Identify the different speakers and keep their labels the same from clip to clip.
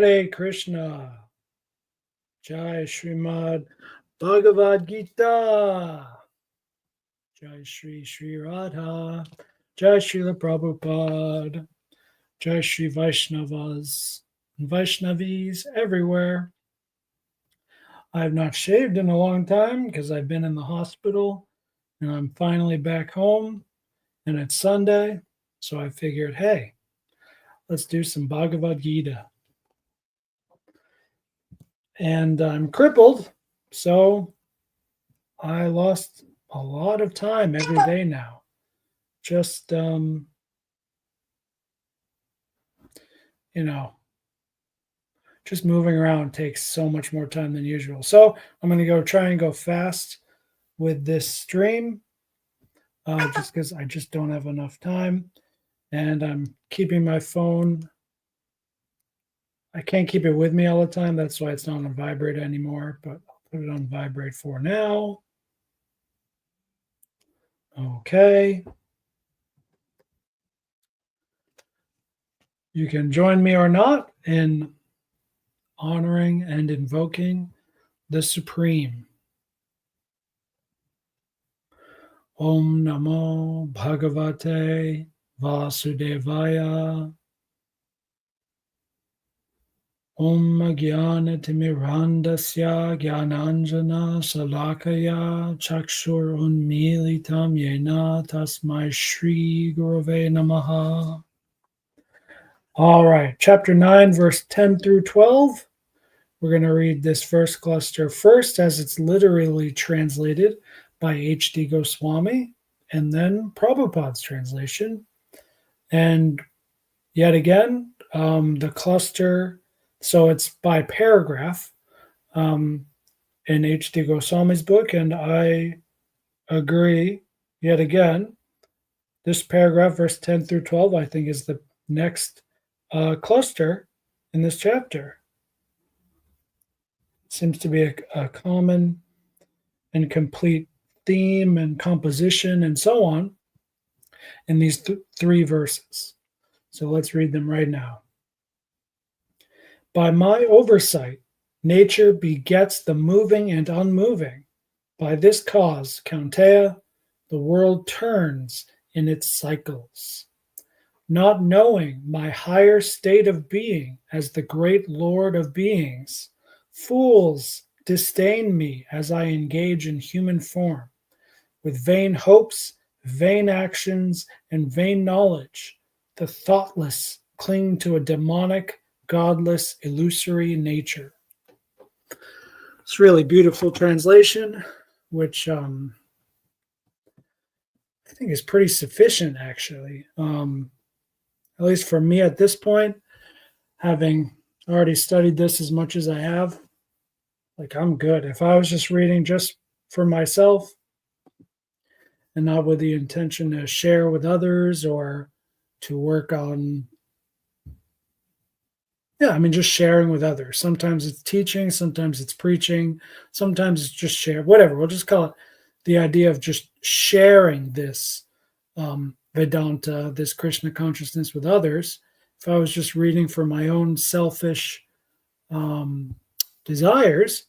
Speaker 1: Hare Krishna. Jai Srimad Bhagavad Gita. Jai Sri Radha. Jai Srila Prabhupada. Jai Sri Vaishnavas and Vaishnavis everywhere. I have not shaved in a long time because I've been in the hospital and I'm finally back home and it's Sunday. So I figured, hey, let's do some Bhagavad Gita. And I'm crippled, so I lost a lot of time every day now. Just, just moving around takes so much more time than usual. So I'm going to try and go fast with this stream, just because I just don't have enough time. And I'm keeping my phone. I can't keep it with me all the time. That's why it's not on vibrate anymore, but I'll put it on vibrate for now. Okay. You can join me or not in honoring and invoking the Supreme. Om Namo Bhagavate Vasudevaya. Om Jnana Timirandasya Jnananjana Salakaya Chakshur Unmilitam Yena Tasmai Shri Gurave Namaha. All right, chapter 9, verse 10 through 12. We're going to read this first cluster first as it's literally translated by H.D. Goswami, and then Prabhupada's translation. And yet again, the cluster, so it's by paragraph in H.D. Goswami's book, and I agree, yet again, this paragraph, verse 10 through 12, I think is the next cluster in this chapter. Seems to be a common and complete theme and composition and so on in these three verses. So let's read them right now. By my oversight, nature begets the moving and unmoving. By this cause, Kaunteya, the world turns in its cycles. Not knowing my higher state of being as the great Lord of beings, fools disdain me as I engage in human form. With vain hopes, vain actions, and vain knowledge, the thoughtless cling to a demonic, godless, illusory nature. It's a really beautiful translation, which I think is pretty sufficient, actually. At least for me at this point, having already studied this as much as I have, like I'm good. If I was just reading just for myself and not with the intention to share with others or to work on, just sharing with others. Sometimes it's teaching, sometimes it's preaching, sometimes it's just share, whatever. We'll just call it the idea of just sharing this Vedanta, this Krishna consciousness with others. If I was just reading for my own selfish desires,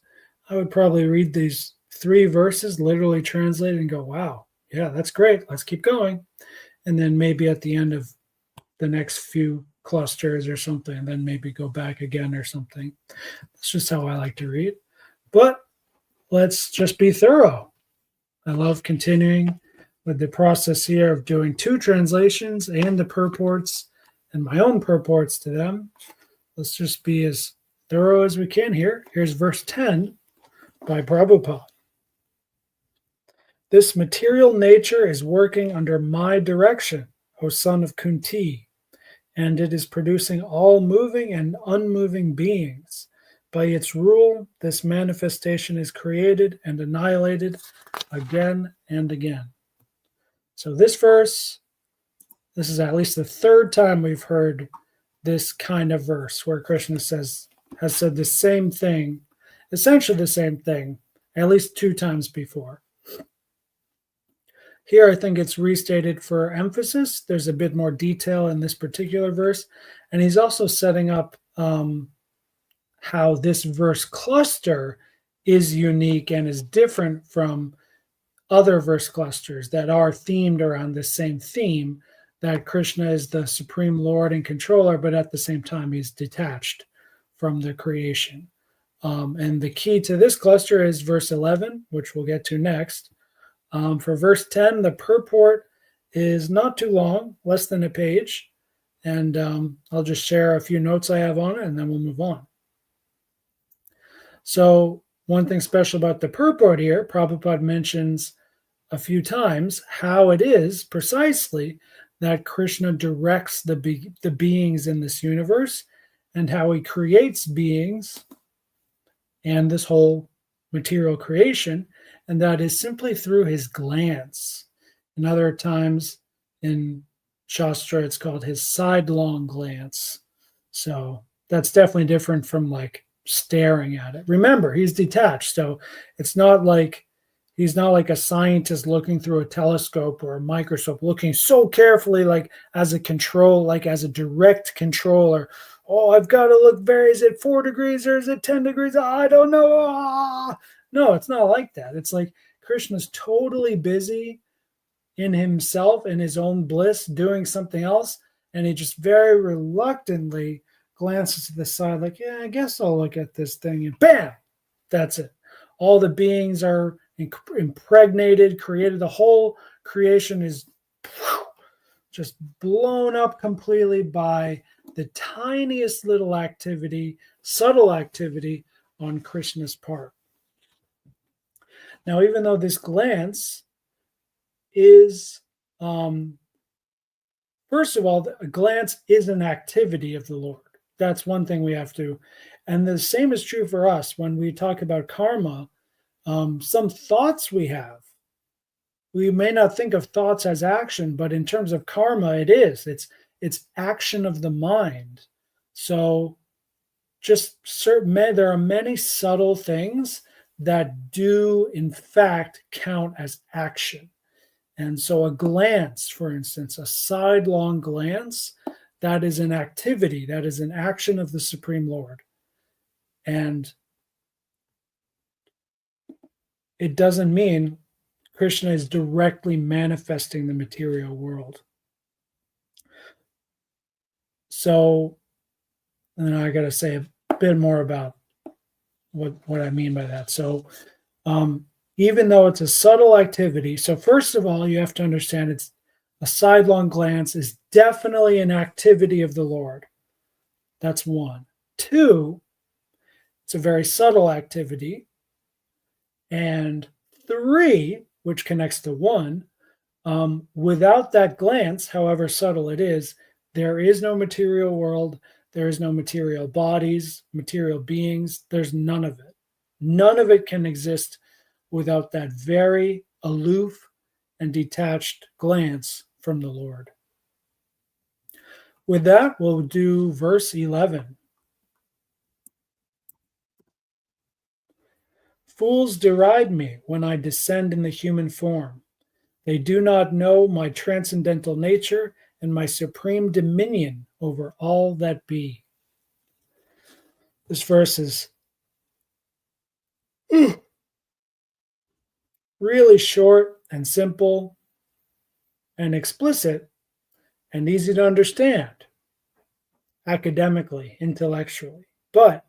Speaker 1: I would probably read these three verses, literally translated, and go, wow, yeah, that's great. Let's keep going. And then maybe at the end of the next few clusters or something, and then maybe go back again or something. That's just how I like to read. But let's just be thorough. I love continuing with the process here of doing two translations and the purports and my own purports to them. Let's just be as thorough as we can here. Here's verse 10 by Prabhupada. This material nature is working under my direction, O son of Kunti, and it is producing all moving and unmoving beings. By its rule, this manifestation is created and annihilated again and again. So this verse, this is at least the third time we've heard this kind of verse where Krishna has said the same thing, essentially the same thing, at least two times before. Here, I think it's restated for emphasis. There's a bit more detail in this particular verse. And he's also setting up how this verse cluster is unique and is different from other verse clusters that are themed around the same theme, that Krishna is the supreme Lord and controller, but at the same time, he's detached from the creation. And the key to this cluster is verse 11, which we'll get to next. For verse 10, the purport is not too long, less than a page. And I'll just share a few notes I have on it, and then we'll move on. So one thing special about the purport here, Prabhupada mentions a few times how it is precisely that Krishna directs the beings in this universe, and how he creates beings and this whole material creation, and that is simply through his glance. And other times in Shastra, it's called his sidelong glance. So that's definitely different from like staring at it. Remember, he's detached, so it's not like he's not like a scientist looking through a telescope or a microscope, looking so carefully, like as a control, like as a direct controller. Oh, I've got to look is it 4 degrees or is it 10 degrees? I don't know. No, it's not like that. It's like Krishna's totally busy in himself, in his own bliss, doing something else. And he just very reluctantly glances to the side, like, yeah, I guess I'll look at this thing. And bam, that's it. All the beings are impregnated, created. The whole creation is just blown up completely by the tiniest little activity, subtle activity on Krishna's part. Now, even though this glance is, first of all, a glance is an activity of the Lord. That's one thing we have to, and the same is true for us when we talk about karma. Some thoughts we have, we may not think of thoughts as action, but in terms of karma, it is. It's action of the mind. So just there are many subtle things that do, in fact, count as action. And so a glance, for instance, a sidelong glance, that is an activity, that is an action of the Supreme Lord. And it doesn't mean Krishna is directly manifesting the material world. So, and I got to say a bit more about what I mean by that. So, even though it's a subtle activity, so first of all, you have to understand it's a sidelong glance is definitely an activity of the Lord. That's one. Two, it's a very subtle activity. And three, which connects to one, without that glance, however subtle it is, there is no material world, there is no material bodies, material beings, there's none of it. None of it can exist without that very aloof and detached glance from the Lord. With that, we'll do verse 11. Fools deride me when I descend in the human form. They do not know my transcendental nature and my supreme dominion over all that be. This verse is really short and simple and explicit and easy to understand academically, intellectually. But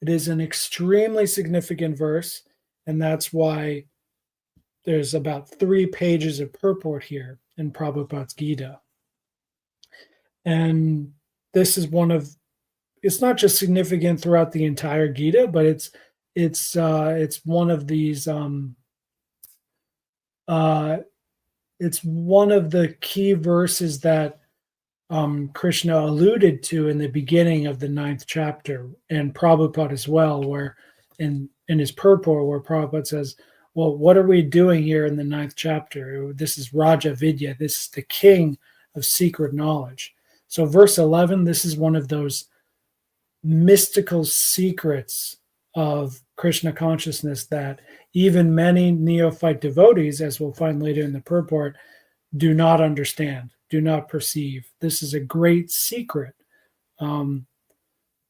Speaker 1: it is an extremely significant verse, and that's why there's about 3 pages of purport here in Prabhupada's Gita. And this is it's not just significant throughout the entire Gita, but it's one of these it's one of the key verses that Krishna alluded to in the beginning of the 9th chapter, and Prabhupada as well, where in his purport, where Prabhupada says, well, what are we doing here in the 9th chapter? This is Raja Vidya. This is the king of secret knowledge. So verse 11, this is one of those mystical secrets of Krishna consciousness that even many neophyte devotees, as we'll find later in the purport, do not understand, do not perceive. This is a great secret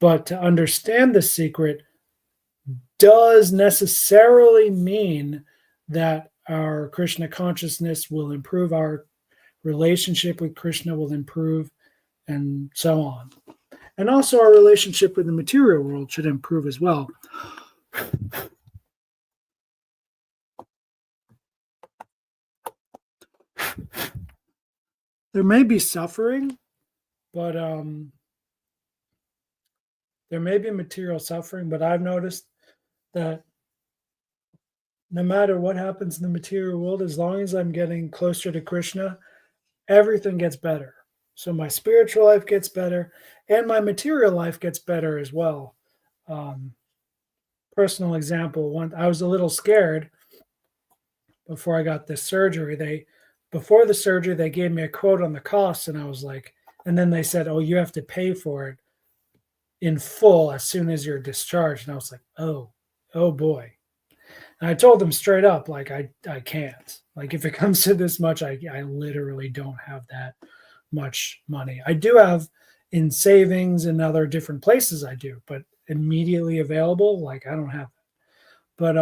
Speaker 1: But to understand the secret does necessarily mean that our Krishna consciousness will improve, our relationship with Krishna will improve, and so on. And also our relationship with the material world should improve as well. There may be suffering, but there may be material suffering, but I've noticed that no matter what happens in the material world, as long as I'm getting closer to Krishna, everything gets better. So my spiritual life gets better and my material life gets better as well. Um, Personal example, I was a little scared before I got this surgery. Before the surgery, they gave me a quote on the costs, and I was like, and then they said, oh, you have to pay for it in full as soon as you're discharged. And I was like, oh boy. And I told them straight up, like, I can't. Like, if it comes to this much, I literally don't have that much money. I do have in savings and other different places I do, but immediately available, like, I don't have that. But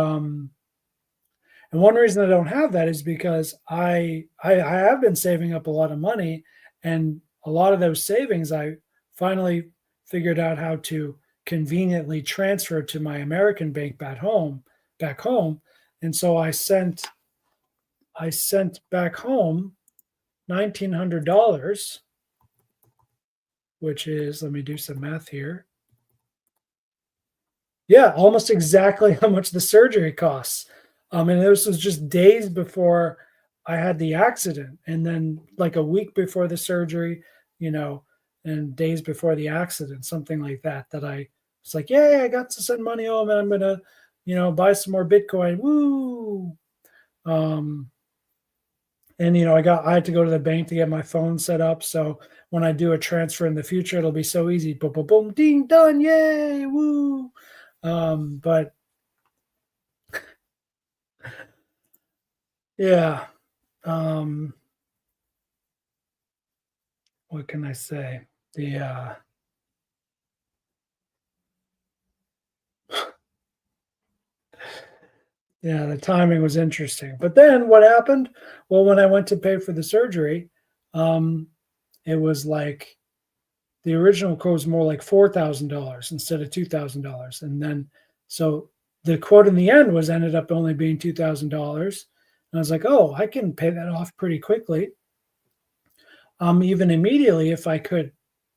Speaker 1: and one reason I don't have that is because I have been saving up a lot of money, and a lot of those savings I finally figured out how to conveniently transfer to my American bank back home. And so I sent back home $1,900, which is, let me do some math here. Yeah, almost exactly how much the surgery costs. And this was just days before I had the accident, and then like a week before the surgery, you know, and days before the accident, something like that. That I was like, "Yay, I got to send money home, and I'm gonna, buy some more Bitcoin." Woo! Um, and I had to go to the bank to get my phone set up, so when I do a transfer in the future, it'll be so easy. Boom, boom, boom, ding, done, yay, woo! But yeah, um, what can I say? The timing was interesting. But then what happened? Well, when I went to pay for the surgery, um, it was like the original quote was more like $4,000 instead of $2,000, and then so the quote in the end was ended up only being $2,000. And I was like, oh, I can pay that off pretty quickly. Even immediately if I could.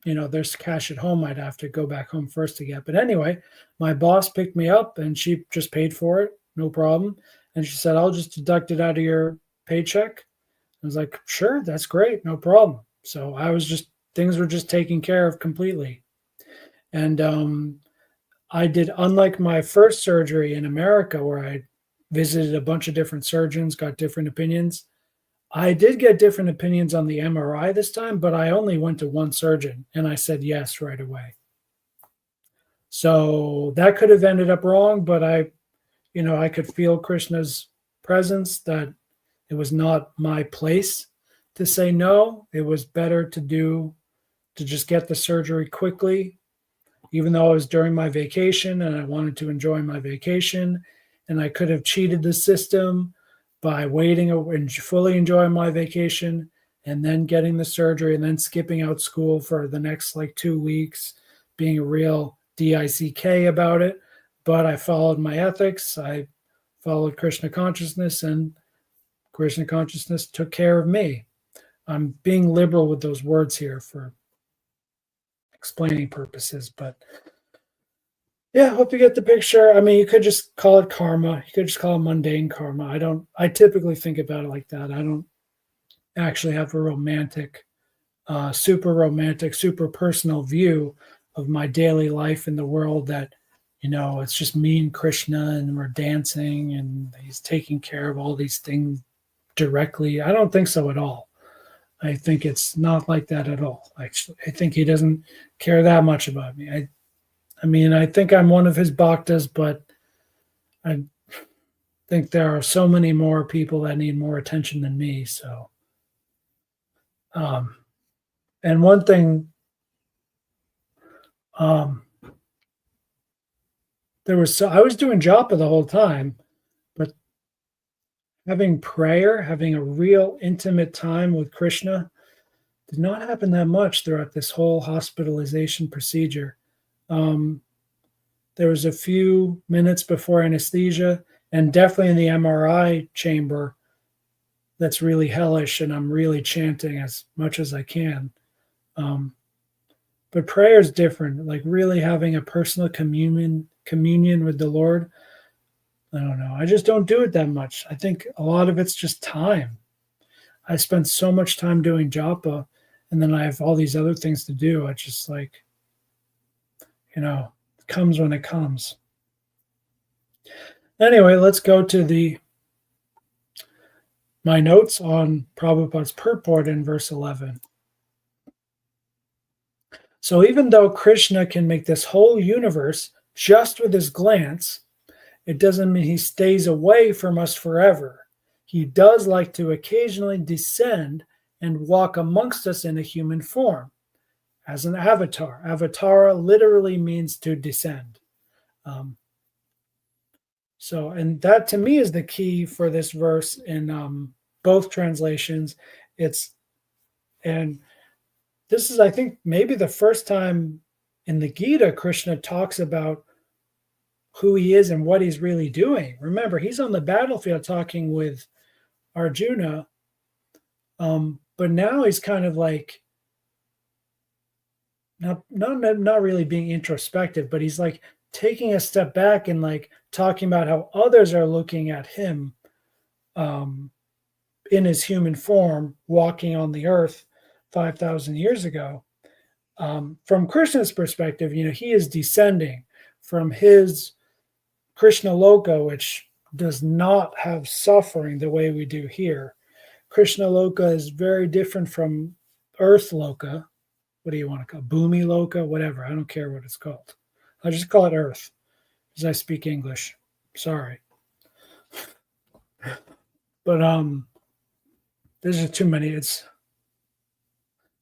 Speaker 1: There's cash at home I'd have to go back home first to get. But anyway, my boss picked me up and she just paid for it, no problem. And she said, I'll just deduct it out of your paycheck. I was like, sure, that's great, no problem. So things were just taken care of completely. And I did, unlike my first surgery in America, where I visited a bunch of different surgeons, got different opinions. I did get different opinions on the MRI this time, but I only went to one surgeon and I said yes right away. So that could have ended up wrong, but I could feel Krishna's presence that it was not my place to say no. It was better to just get the surgery quickly, even though it was during my vacation and I wanted to enjoy my vacation. And I could have cheated the system by waiting and fully enjoying my vacation and then getting the surgery and then skipping out school for the next like 2 weeks, being a real DICK about it. But I followed my ethics. I followed Krishna consciousness, and Krishna consciousness took care of me. I'm being liberal with those words here for explaining purposes, but yeah, hope you get the picture. I mean, you could just call it karma. You could just call it mundane karma. I typically think about it like that. I don't actually have a romantic, super personal view of my daily life in the world that, it's just me and Krishna and we're dancing and he's taking care of all these things directly. I don't think so at all. I think it's not like that at all. Actually, I think he doesn't care that much about me. I mean, I think I'm one of his bhaktas, but I think there are so many more people that need more attention than me. So, um, and one thing, um, I was doing japa the whole time, but having prayer, having a real intimate time with Krishna did not happen that much throughout this whole hospitalization procedure. Um, there was a few minutes before anesthesia, and definitely in the MRI chamber, that's really hellish, and I'm really chanting as much as I can. Um, but prayer is different. Like really having a personal communion with the Lord. I don't know. I just don't do it that much. I think a lot of it's just time. I spend so much time doing japa, and then I have all these other things to do. I just like, it comes when it comes. Anyway, let's go to my notes on Prabhupada's purport in verse 11. So even though Krishna can make this whole universe just with his glance, it doesn't mean he stays away from us forever. He does like to occasionally descend and walk amongst us in a human form as an avatar. Avatara literally means to descend. And that to me is the key for this verse in both translations. And this is, I think, maybe the first time in the Gita Krishna talks about who he is and what he's really doing. Remember, he's on the battlefield talking with Arjuna, but now he's kind of like not really being introspective, but he's like taking a step back and like talking about how others are looking at him in his human form, walking on the earth 5,000 years ago. From Krishna's perspective, he is descending from his Krishna Loka, which does not have suffering the way we do here. Krishna Loka is very different from Earth Loka. What do you want to call it? Bhumi Loka? Whatever. I don't care what it's called. I'll just call it Earth because I speak English. Sorry. But there's just too many. It's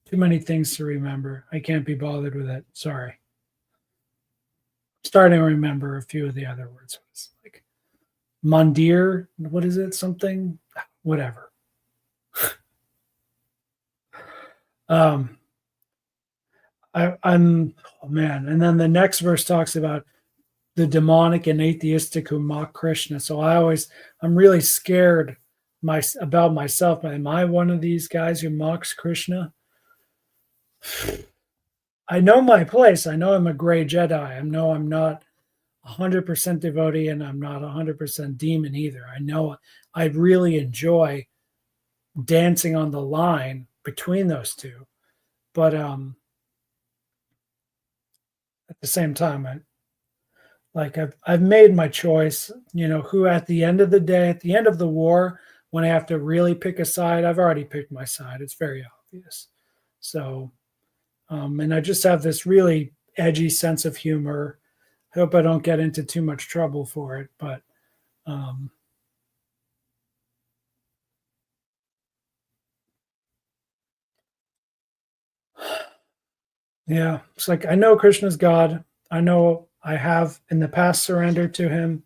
Speaker 1: too many things to remember. I can't be bothered with it. Sorry. Starting to remember a few of the other words. It's like Mandir. What is it? Something. Whatever. I'm oh man. And then the next verse talks about the demonic and atheistic who mock Krishna. So I'm really scared about myself. Am I one of these guys who mocks Krishna? I know my place. I know I'm a gray Jedi. I know I'm not 100% devotee and I'm not 100% demon either. I know I really enjoy dancing on the line between those two. But at the same time, I've made my choice, who at the end of the day, at the end of the war, when I have to really pick a side, I've already picked my side. It's very obvious. So, and I just have this really edgy sense of humor. I hope I don't get into too much trouble for it, but yeah, it's like I know Krishna's God. I know I have in the past surrendered to him.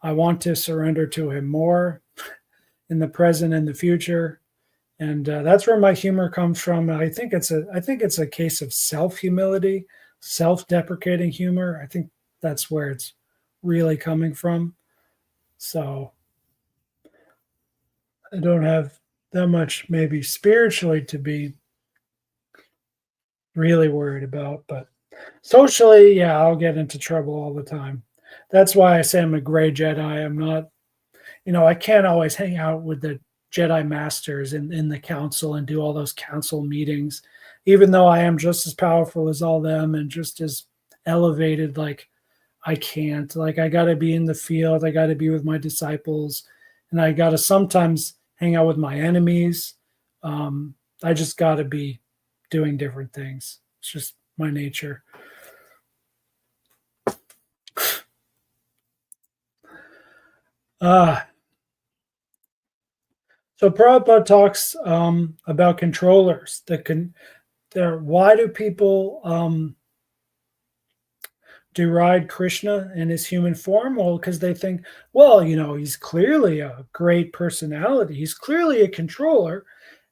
Speaker 1: I want to surrender to him more in the present and the future, and that's where my humor comes from. I think it's a case of self humility, self deprecating humor. I think that's where it's really coming from. So I don't have that much maybe spiritually to be really worried about, but socially, yeah, I'll get into trouble all the time. That's why I say I'm a gray Jedi. I'm not, I can't always hang out with the Jedi masters in the council and do all those council meetings, even though I am just as powerful as all them and just as elevated. Like, I can't. Like, I got to be in the field. I got to be with my disciples, and I got to sometimes hang out with my enemies. I just got to be doing different things. It's just my nature. So Prabhupada talks about controllers. Why do people deride Krishna in his human form? Well, because they think, well, he's clearly a great personality. He's clearly a controller,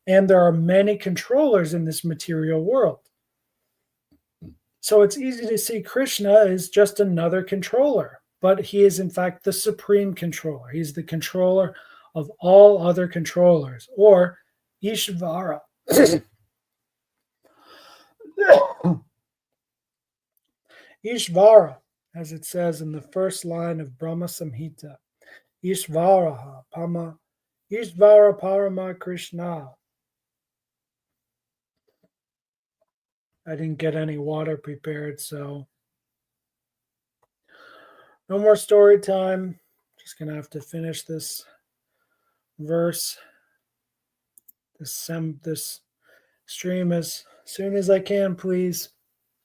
Speaker 1: and there are many controllers in this material world. So it's easy to see Krishna as just another controller, but he is in fact the supreme controller. He's the controller of all other controllers, or Ishvara. Ishvara, as it says in the first line of Brahma Samhita, Ishvaraha Pama, Ishvara Parama Krishna. I didn't get any water prepared, so no more story time. Just going to have to finish this verse, this stream as soon as I can, please.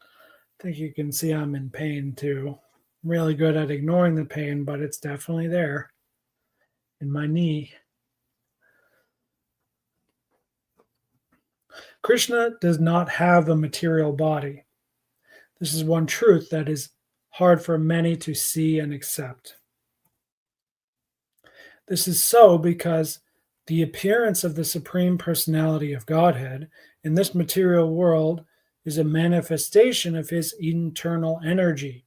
Speaker 1: I think you can see I'm in pain too. I'm really good at ignoring the pain, but it's definitely there in my knee. Krishna does not have a material body. This is one truth that is hard for many to see and accept. This is so because the appearance of the Supreme Personality of Godhead in this material world is a manifestation of his internal energy,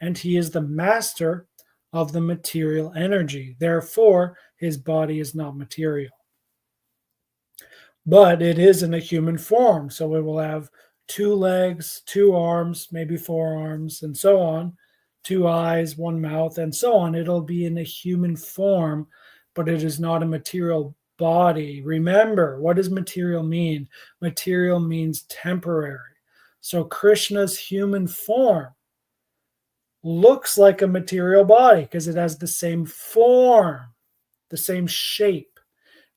Speaker 1: and he is the master of the material energy. Therefore, his body is not material. But it is in a human form, so it will have 2 legs, 2 arms, maybe 4 arms, and so on, 2 eyes, 1 mouth, and so on. It'll be in a human form, but it is not a material body. Remember, what does material mean? Material means temporary. So Krishna's human form looks like a material body because it has the same form, the same shape,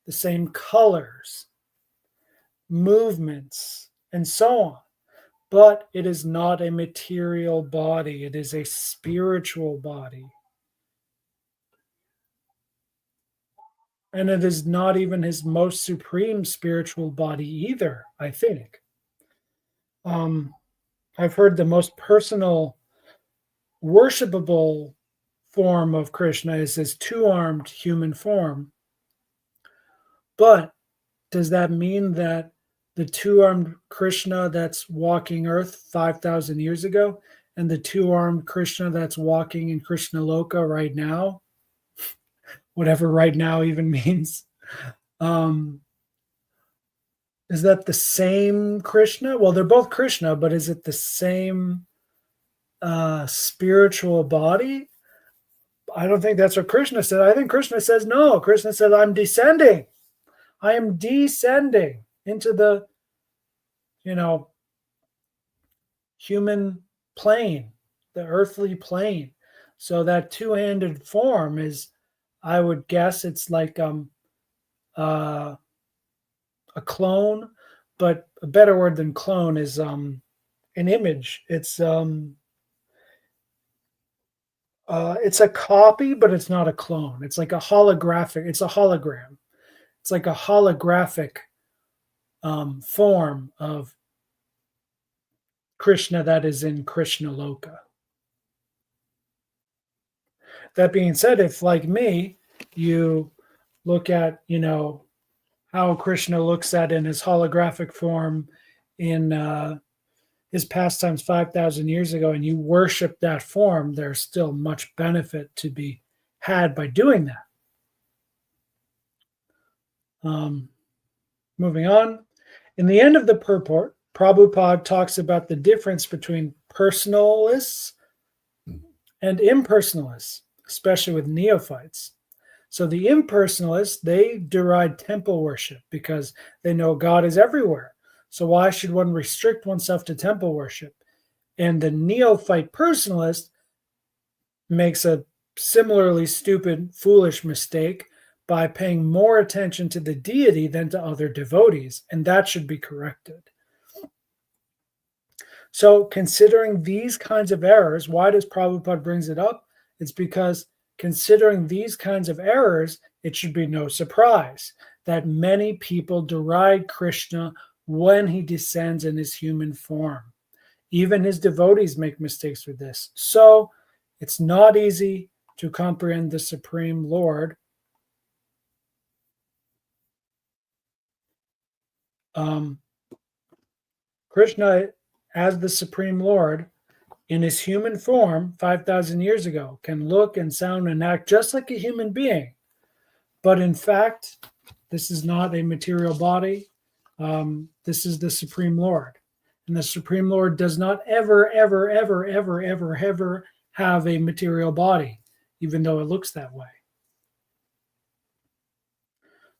Speaker 1: the same colors, movements, and so on. But it is not a material body. It is a spiritual body. And it is not even his most supreme spiritual body either, I think. I've heard the most personal, worshipable form of Krishna is his 2-armed human form. But does that mean that the 2-armed Krishna that's walking Earth 5,000 years ago and the 2-armed Krishna that's walking in Krishna Loka right now, whatever right now even means, is that the same Krishna? Well, they're both Krishna, but is it the same spiritual body? I don't think that's what Krishna said. I think Krishna says no. Krishna said, I'm descending. I am descending into the, human plane, the earthly plane. So that 2-handed form is, I would guess it's like a clone, but a better word than clone is an image. It's a copy, but it's not a clone. It's like a holographic. It's a hologram. It's like a holographic form of Krishna that is in Krishna Loka. That being said, if like me, you look at, how Krishna looks at in his holographic form in his pastimes 5,000 years ago, and you worship that form, there's still much benefit to be had by doing that. Moving on. In the end of the purport, Prabhupada talks about the difference between personalists and impersonalists, especially with neophytes. So the impersonalists, they deride temple worship because they know God is everywhere. So why should one restrict oneself to temple worship? And the neophyte personalist makes a similarly stupid, foolish mistake by paying more attention to the deity than to other devotees, and that should be corrected. So considering these kinds of errors, why does Prabhupada brings it up? It's because considering these kinds of errors, it should be no surprise that many people deride Krishna when he descends in his human form. Even his devotees make mistakes with this. So it's not easy to comprehend the Supreme Lord. Krishna, as the Supreme Lord, in his human form 5,000 years ago, can look and sound and act just like a human being. But in fact, this is not a material body. This is the Supreme Lord. And the Supreme Lord does not ever, ever, ever, ever, ever, ever have a material body, even though it looks that way.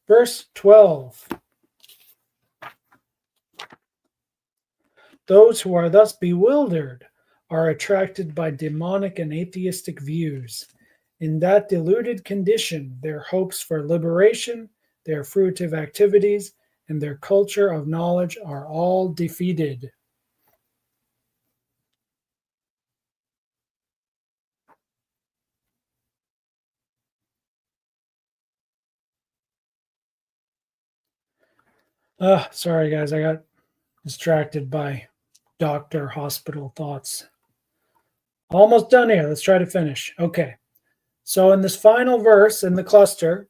Speaker 1: Verse 12. Those who are thus bewildered are attracted by demonic and atheistic views. In that deluded condition, their hopes for liberation, their fruitive activities, and their culture of knowledge are all defeated. Sorry, guys, I got distracted by doctor hospital thoughts. Almost done here. Let's try to finish. Okay. So, in this final verse in the cluster,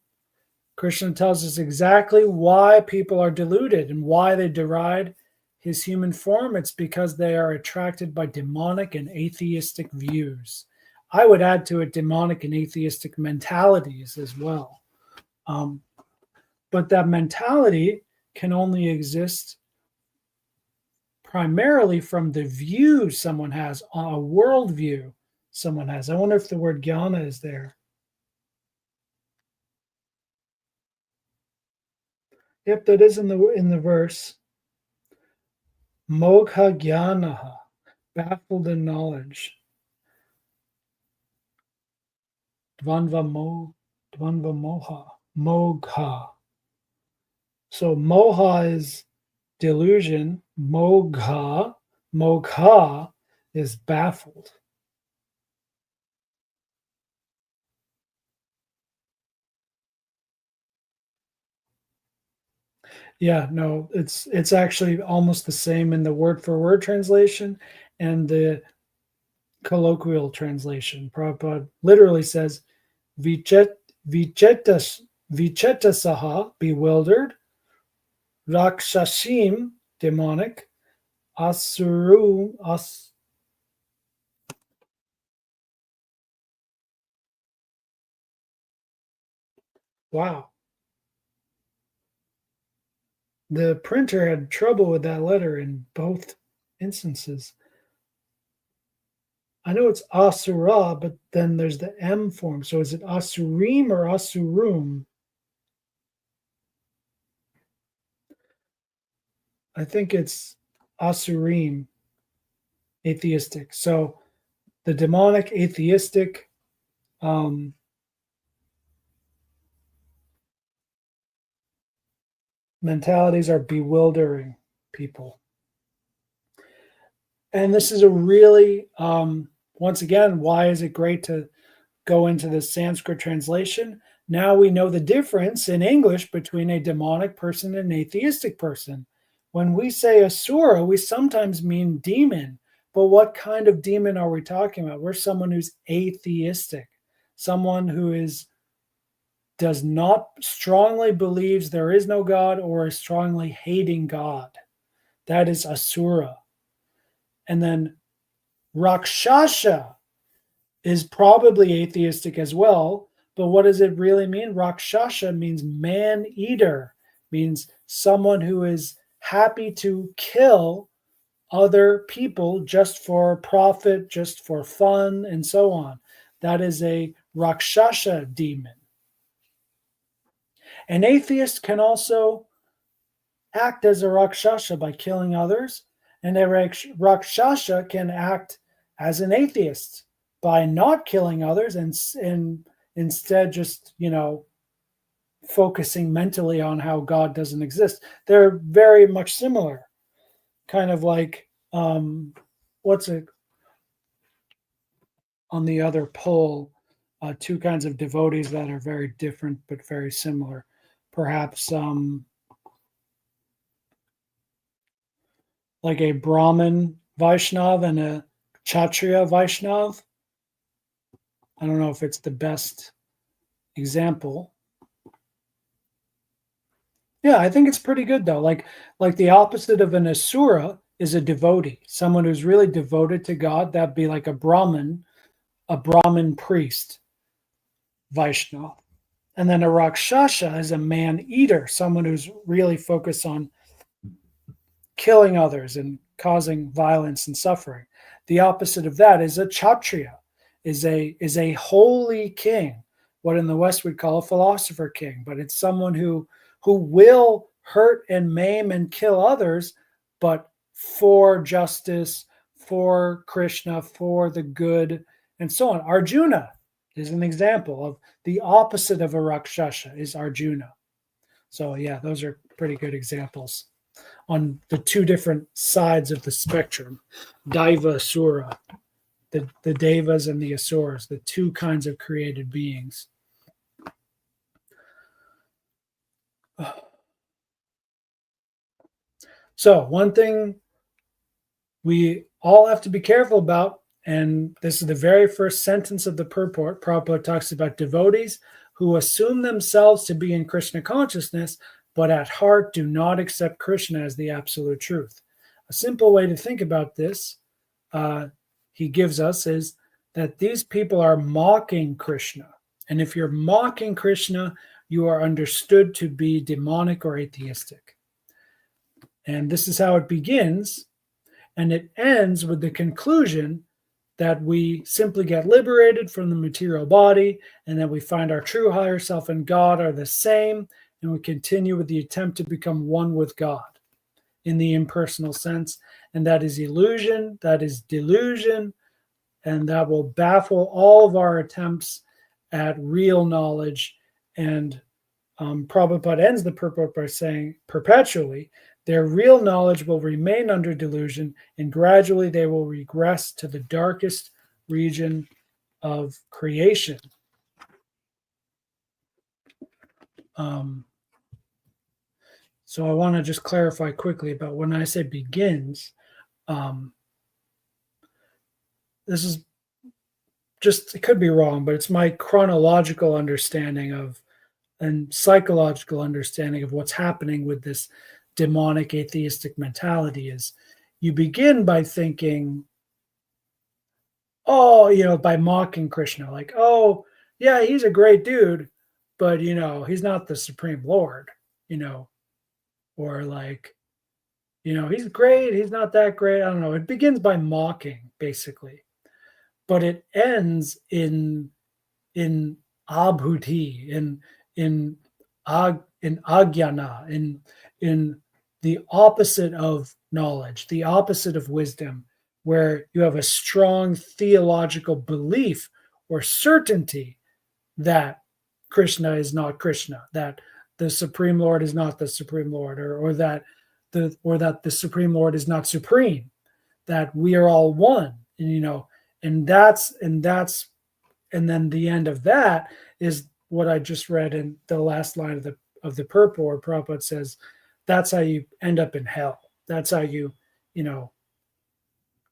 Speaker 1: Krishna tells us exactly why people are deluded and why they deride his human form. It's because they are attracted by demonic and atheistic views. I would add to it demonic and atheistic mentalities as well. But that mentality can only exist primarily from the view someone has, a worldview someone has. I wonder if the word jnana is there. Yep, that is in the verse. Mogha jnanaha, baffled in knowledge. Dvandva moha, mogha. So moha is delusion. Mogha is baffled. Yeah, no, it's actually almost the same in the word for word translation and the colloquial translation. Prabhupada literally says vichetasaha, bewildered, rakshashim, demonic, wow. The printer had trouble with that letter in both instances. I know it's asura, but then there's the M form. So is it asurim or asurum? I think it's asurim, atheistic. So the demonic, atheistic, mentalities are bewildering people. And this is a really, once again, why is it great to go into the Sanskrit translation? Now we know the difference in English between a demonic person and an atheistic person. When we say asura, we sometimes mean demon. But what kind of demon are we talking about? We're someone who's atheistic, someone who does not strongly believes there is no God or is strongly hating God. That is asura. And then rakshasha is probably atheistic as well. But what does it really mean? Rakshasha means man-eater, means someone who is happy to kill other people just for profit, just for fun, and so on. That is a Rakshasha demon. An atheist can also act as a Rakshasha by killing others, and a Rakshasha can act as an atheist by not killing others and instead just, focusing mentally on how God doesn't exist. They're very much similar, kind of like what's it on the other pole, two kinds of devotees that are very different but very similar. Perhaps like a Brahmin Vaishnav and a Kshatriya Vaishnav. I don't know if it's the best example. Yeah, I think it's pretty good though. Like the opposite of an asura is a devotee, someone who's really devoted to God. That'd be like a Brahmin priest, Vaishnav. And then a Rakshasa is a man eater, someone who's really focused on killing others and causing violence and suffering. The opposite of that is a Kshatriya, is a holy king, what in the West we'd call a philosopher king, but it's someone who will hurt and maim and kill others, but for justice, for Krishna, for the good, and so on. Arjuna is an example of the opposite of a Rakshasa is Arjuna. So yeah, those are pretty good examples on the two different sides of the spectrum. Daiva Asura, the Devas and the Asuras, the two kinds of created beings. So one thing we all have to be careful about, and this is the very first sentence of the purport. Prabhupada talks about devotees who assume themselves to be in Krishna consciousness, but at heart do not accept Krishna as the absolute truth. A simple way to think about this, he gives us, is that these people are mocking Krishna. And if you're mocking Krishna, you are understood to be demonic or atheistic. And this is how it begins. And it ends with the conclusion that we simply get liberated from the material body, and that we find our true higher self and God are the same, and we continue with the attempt to become one with God in the impersonal sense. And that is illusion, that is delusion, and that will baffle all of our attempts at real knowledge. And Prabhupada ends the purport by saying, perpetually, their real knowledge will remain under delusion, and gradually they will regress to the darkest region of creation. So I want to just clarify quickly about when I say begins. This is just, it could be wrong, but it's my chronological understanding of and psychological understanding of what's happening with this demonic atheistic mentality. Is you begin by thinking, oh, by mocking Krishna, like, oh, yeah, he's a great dude, but, he's not the Supreme Lord, or like, he's great, he's not that great. I don't know. It begins by mocking, basically, but it ends in abhuti, in agyana, in the opposite of knowledge, the opposite of wisdom, where you have a strong theological belief or certainty that Krishna is not Krishna, that the Supreme Lord is not the Supreme Lord, or that the Supreme Lord is not supreme, that we are all one, and then the end of that is what I just read in the last line of the purport. Prabhupada says that's how you end up in hell. That's how you,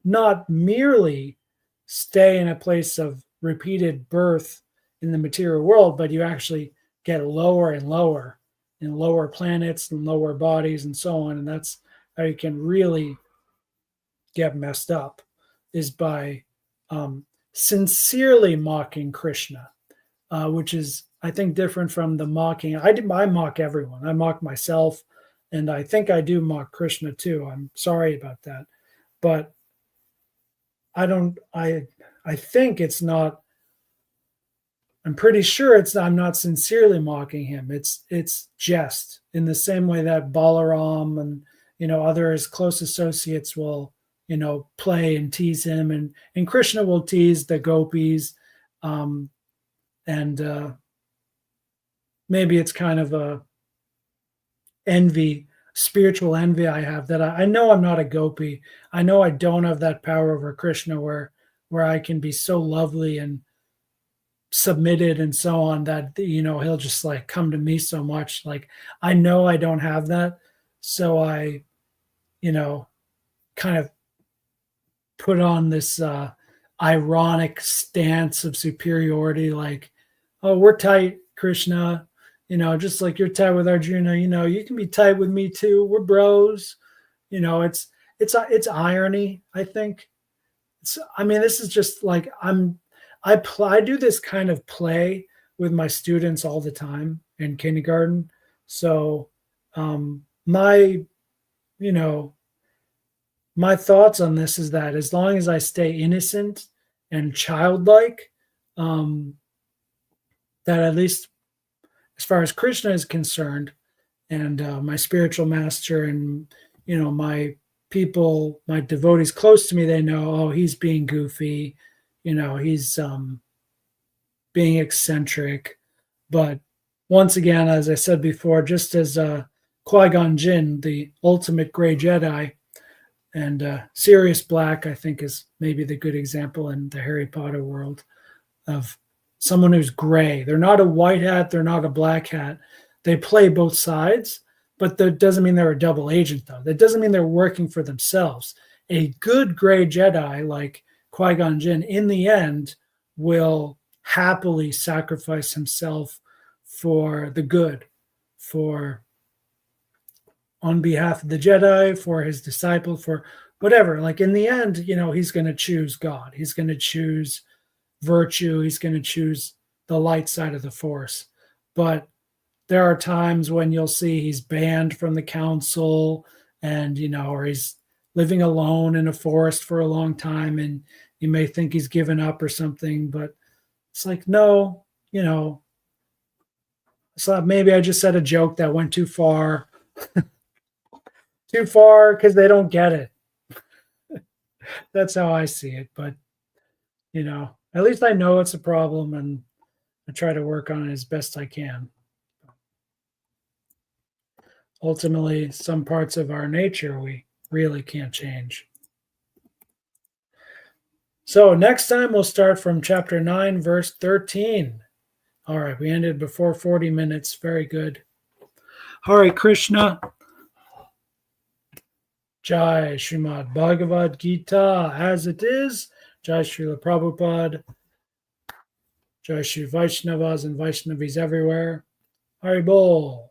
Speaker 1: not merely stay in a place of repeated birth in the material world, but you actually get lower and lower in lower planets and lower bodies and so on. And that's how you can really get messed up, is by sincerely mocking Krishna, which is, I think, different from the mocking. I mock everyone. I mock myself, and I think I do mock Krishna too. I'm sorry about that, but I don't. I think it's not. I'm pretty sure I'm not sincerely mocking him. It's jest, in the same way that Balaram and other his close associates will play and tease him, and Krishna will tease the gopis, and maybe it's kind of a spiritual envy I have, that I know I'm not a gopi. I know I don't have that power over Krishna where I can be so lovely and submitted and so on, that he'll just like come to me so much. Like, I know I don't have that, so I kind of put on this ironic stance of superiority, like, oh, we're tight, Krishna, just like you're tight with Arjuna, you can be tight with me too. We're bros. It's irony, I think. This is just like I do this kind of play with my students all the time in kindergarten. So my you know my thoughts on this is that as long as I stay innocent and childlike, um, that at least as far as Krishna is concerned, and my spiritual master, and my people, my devotees close to me, they know, oh, he's being goofy, he's being eccentric. But once again, as I said before, just as Qui-Gon Jinn, the ultimate gray Jedi, and Sirius Black, I think, is maybe the good example in the Harry Potter world of someone who's gray. They're not a white hat, they're not a black hat. They play both sides, but that doesn't mean they're a double agent, though. That doesn't mean they're working for themselves. A good gray Jedi like Qui-Gon Jinn, in the end, will happily sacrifice himself for the good, on behalf of the Jedi, for his disciple, for whatever. Like in the end, he's going to choose God. He's going to choose virtue. He's going to choose the light side of the Force. But there are times when you'll see he's banned from the council, and or he's living alone in a forest for a long time, and you may think he's given up or something, but it's like, no, so maybe I just said a joke that went too far. Too far because they don't get it. That's how I see it. But at least I know it's a problem, and I try to work on it as best I can. Ultimately, some parts of our nature we really can't change. So next time we'll start from chapter 9, verse 13. All right, we ended before 40 minutes. Very good. Hare Krishna. Jai Srimad Bhagavad Gita as it is. Jai Srila Prabhupada. Jai Shri Vaishnavas and Vaishnavis everywhere. Hari Bol.